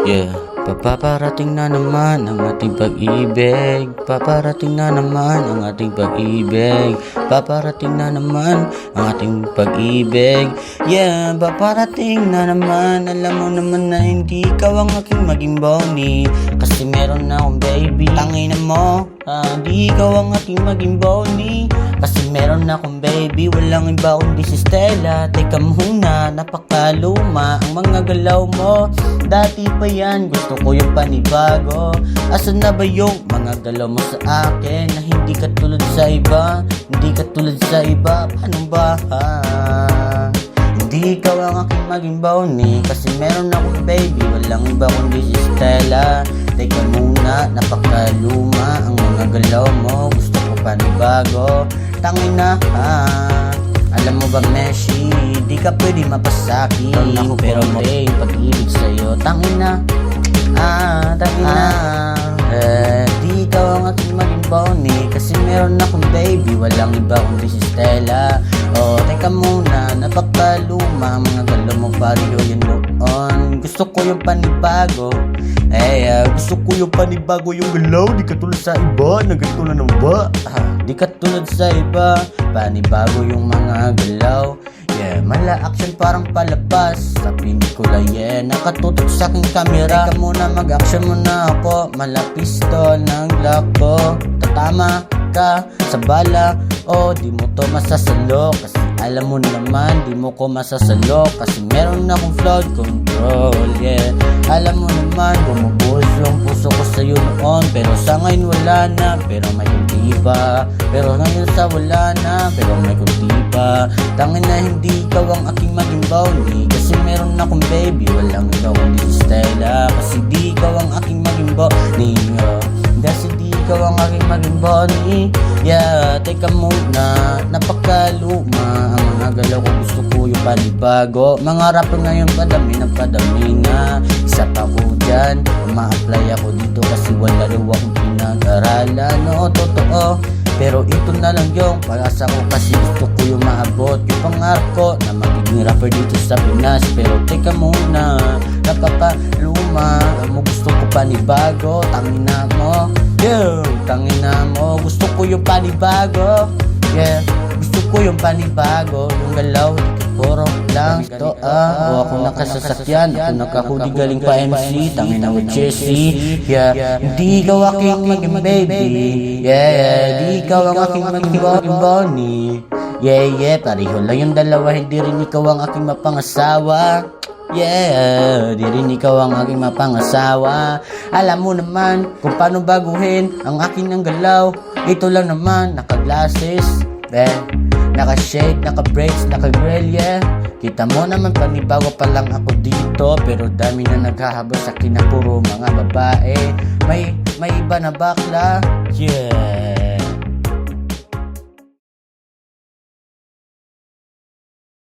Yeah, paparating na naman ang ating pag-ibig. Paparating na naman ang ating pag-ibig. Paparating na naman ang ating pag-ibig. Yeah, paparating na naman. Alam mo naman na hindi ikaw ang aking maging boni, kasi meron na akong baby. Tangina mo, hindi ikaw ang aking maging boni, kasi meron na akong baby. Walang iba kundi si Stella. Teka muna, napakaluma ang mga galaw mo. Dati pa yan, gusto ko yung panibago. Asan na ba yung mga galaw mo sa akin, na hindi katulad sa iba? Hindi katulad sa iba, paano ba Hindi ikaw ang aking maging boni, kasi meron akong baby. Walang iba kundi si Stella. Teka muna, napakaluma ang mga galaw mo. Gusto ko panibago. Tangina alam mo ba, Meshi, di ka pwede mapasaki. Ako pero may pag-ibig sa'yo. Tangina di ikaw ang aking maging boni, kasi meron akong baby. Walang iba kundi si Stella. Teka muna, napakaluma mga galaw mo, pareho yun noon. Gusto ko yung panibago. Gusto ko yung panibago yung galaw. Di katulad sa iba, na ganito na naman ba? Di katulad sa iba, panibago yung mga galaw. Mala action parang palabas sa pelikula. Nakatutok sa aking camera. Teka muna, mag-action muna ako. Mala pistol ng Glock ko. Tatama ka sa bala, di mo to masasalo, kasi alam mo naman di mo ko masasalo, kasi meron akong flood control. Alam mo naman bumubuhos yung puso ko sa'yo noon, pero sa ngayon wala na, pero may kunti pa. Pero ngayon sa wala na, pero may kunti pa. Tangin na hindi ikaw ang aking maging boni, kasi meron akong baby. Walang ikaw kundi si Stella, kasi di ikaw ang aking maging boni. Kasi di ikaw ang aking maging boni. Teka muna, napakaluma ang mga galaw ko. Gusto ko yung panibago. Mga rapper ngayon padami na. Isa pa ko dyan, ma-apply ako dito, kasi wala daw akong pinag-aralan. Totoo, pero ito na lang yung pag-asa ko, kasi gusto ko yung maabot yung pangarap ko na magiging rapper dito sa Pinas. Pero teka muna, napapaluma mo, gusto ko panibago. Tangina mo, tangina mo, gusto ko yung panibago. Gusto ko yung panibago, yung galaw, puro lang to. Ako nakasasakyan, ako nakahudi galing pa MC. Tangina mo, Jessie. Hindi ikaw aking maging baby. Di ikaw ang aking maging boni. Pareho lang yung dalawa. Hindi rin ikaw ang aking mapangasawa. Di rin ikaw ang aking mapangasawa. Alam mo naman kung paano baguhin ang aking ng galaw. Ito lang naman, naka-glasses, naka-shade, naka-braids, naka-grill. Kita mo naman panibago pa lang ako dito, pero dami na naghahabol sa akin na puro mga babae. May iba na bakla.